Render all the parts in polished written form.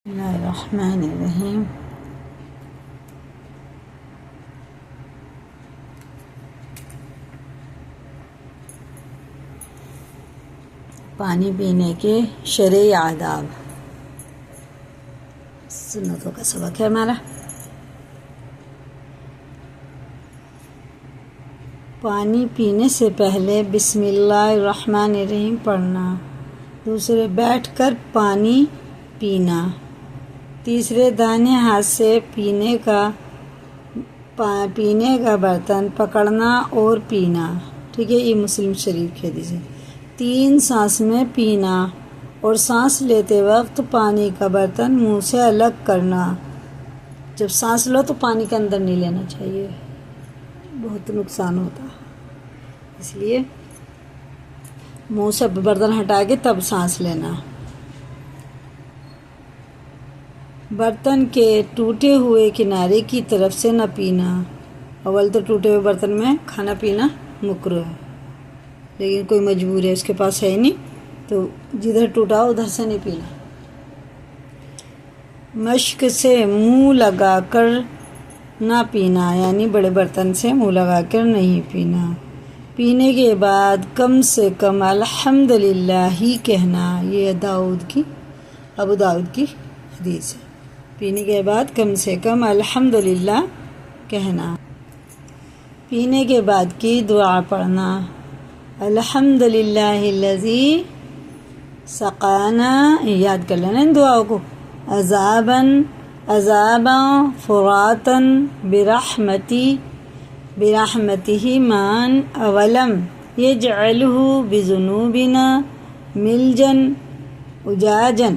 بسم اللہ الرحمن الرحیم۔ پانی پینے کے شرعی آداب، سنتوں کا سبق ہے ہمارا۔ پانی پینے سے پہلے بسم اللہ الرحمن الرحیم پڑھنا، دوسرے بیٹھ کر پانی پینا، تیسرے دائیں ہاتھ سے پینے کا برتن پکڑنا اور پینا، ٹھیک ہے، یہ مسلم شریف کی حدیث ہے۔ 3 سانس میں پینا اور سانس لیتے وقت پانی کا برتن منہ سے الگ کرنا۔ جب سانس لو تو پانی کے اندر نہیں لینا چاہیے، بہت نقصان ہوتا ہے، اس لیے منہ سے برتن ہٹا کے تب سانس لینا۔ برتن کے ٹوٹے ہوئے کنارے کی طرف سے نہ پینا۔ اول تو ٹوٹے ہوئے برتن میں کھانا پینا مکروہ ہے، لیکن کوئی مجبور ہے، اس کے پاس ہے نہیں تو جدھر ٹوٹا ادھر سے نہیں پینا۔ مشک سے منہ لگا کر نہ پینا، یعنی بڑے برتن سے منہ لگا کر نہیں پینا۔ پینے کے بعد کم سے کم الحمدللہ ہی کہنا، یہ ابو داؤد کی حدیث ہے۔ پینے کے بعد کم سے کم الحمدللہ کہنا۔ پینے کے بعد کی دعا پڑھنا، الحمدللہ الذی سقانا، یاد کر لینا ان دعاؤں کو، عذابا فراتا برحمتہ مان اولم یجعلہ بذنوبنا ملجن اجاجن،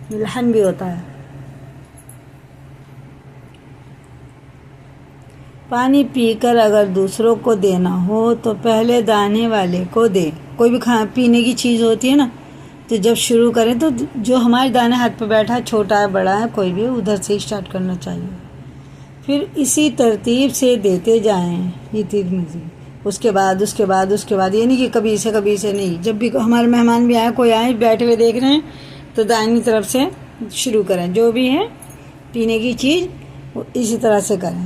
ملحن بھی ہوتا ہے۔ پانی پی کر اگر دوسروں کو دینا ہو تو پہلے دانے والے کو دے۔ کوئی بھی پینے کی چیز ہوتی ہے نا، تو جب شروع کریں تو جو ہمارے دانے ہاتھ پہ بیٹھا ہے، چھوٹا ہے بڑا ہے کوئی بھی، ادھر سے اسٹارٹ کرنا چاہیے، پھر اسی ترتیب سے دیتے جائیں، یہ ترمذی۔ اس کے بعد یہ نہیں کہ کبھی سے نہیں، جب بھی ہمارے مہمان بھی آئے، کوئی آئے بیٹھے ہوئے دیکھ رہے ہیں تو دائنی طرف سے شروع کریں، جو بھی ہے پینے کی چیز وہ اسی طرح سے کریں۔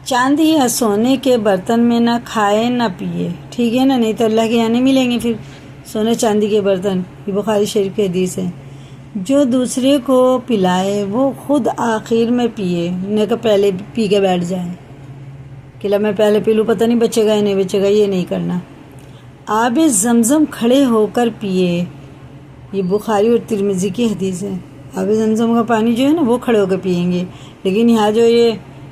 چاندی یا سونے کے برتن میں نہ کھائے نہ پیے، ٹھیک ہے نا، نہیں تو اللہ کے یہاں نہیں ملیں گے پھر سونے چاندی کے برتن، یہ بخاری شریف کی حدیث ہے۔ جو دوسرے کو پلائے وہ خود آخر میں پیے، نہ کہ پہلے پی کے بیٹھ جائے کہ میں پہلے پی لوں، پتہ نہیں بچے گا یا نہیں بچے گا، یہ نہیں کرنا۔ آب زمزم کھڑے ہو کر پیے، یہ بخاری اور ترمذی کی حدیث ہے۔ آب زمزم کا پانی جو ہے نا وہ کھڑے ہو کے پیئیں گے، لیکن یہاں جو یہ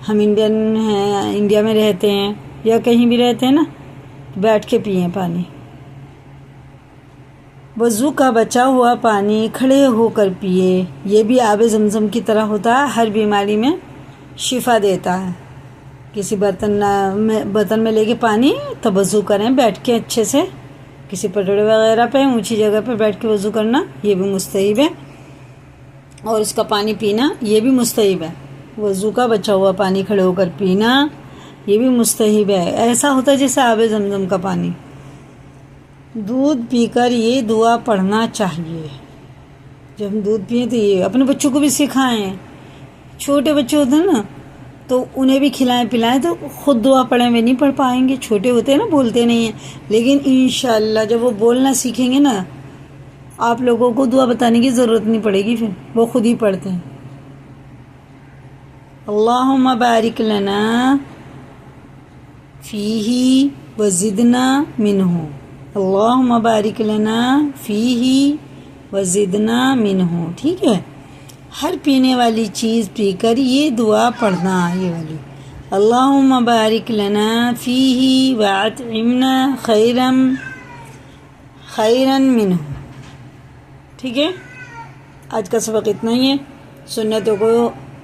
ہم انڈین ہیں، انڈیا میں رہتے ہیں یا کہیں بھی رہتے ہیں نا، بیٹھ کے پئیں پانی۔ وضو کا بچا ہوا پانی کھڑے ہو کر پیے، یہ بھی آب زمزم کی طرح ہوتا ہے، ہر بیماری میں شفا دیتا ہے۔ کسی برتن میں لے کے پانی تب وضو کریں بیٹھ کے اچھے سے، کسی پٹڑے وغیرہ پہ اونچی جگہ پہ بیٹھ کے وضو کرنا یہ بھی مستحب ہے، اور اس کا پانی پینا یہ بھی مستحب ہے۔ وضو کا بچا ہوا پانی کھڑے ہو کر پینا یہ بھی مستحب ہے، ایسا ہوتا ہے جیسے آب زمزم کا پانی۔ دودھ پی کر یہ دعا پڑھنا چاہیے۔ جب ہم دودھ پئیں تو یہ اپنے بچوں کو بھی سکھائیں، چھوٹے بچے ہوتے ہیں نا تو انہیں بھی کھلائیں پلائیں، تو خود دعا پڑھیں، وہ نہیں پڑھ پائیں گے، چھوٹے ہوتے ہیں نا بولتے نہیں ہیں، لیکن انشاءاللہ جب وہ بولنا سیکھیں گے نا، آپ لوگوں کو دعا بتانے کی ضرورت نہیں پڑے گی، پھر وہ خود ہی پڑھتے ہیں۔ اللہم بارک لنا فیہ وزدنا منہ، اللہم بارک لنا فیہ وزدنا منہ، ٹھیک ہے۔ ہر پینے والی چیز پی کر یہ دعا پڑھنا، یہ والی، اللہم بارک لنا فیہ واطعمنا خیرا منہ، ٹھیک ہے۔ آج کا سبق اتنا ہی ہے، سنتوں کو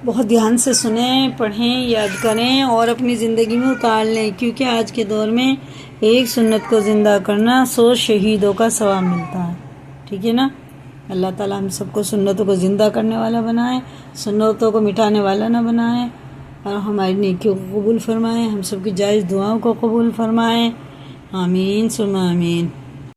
بہت دھیان سے سنیں، پڑھیں، یاد کریں اور اپنی زندگی میں اتار لیں، کیونکہ آج کے دور میں ایک سنت کو زندہ کرنا 100 شہیدوں کا ثواب ملتا ہے، ٹھیک ہے نا۔ اللہ تعالیٰ ہم سب کو سنتوں کو زندہ کرنے والا بنائے، سنتوں کو مٹانے والا نہ بنائے، اور ہماری نیکیوں کو قبول فرمائے، ہم سب کی جائز دعاؤں کو قبول فرمائے، آمین ثم آمین۔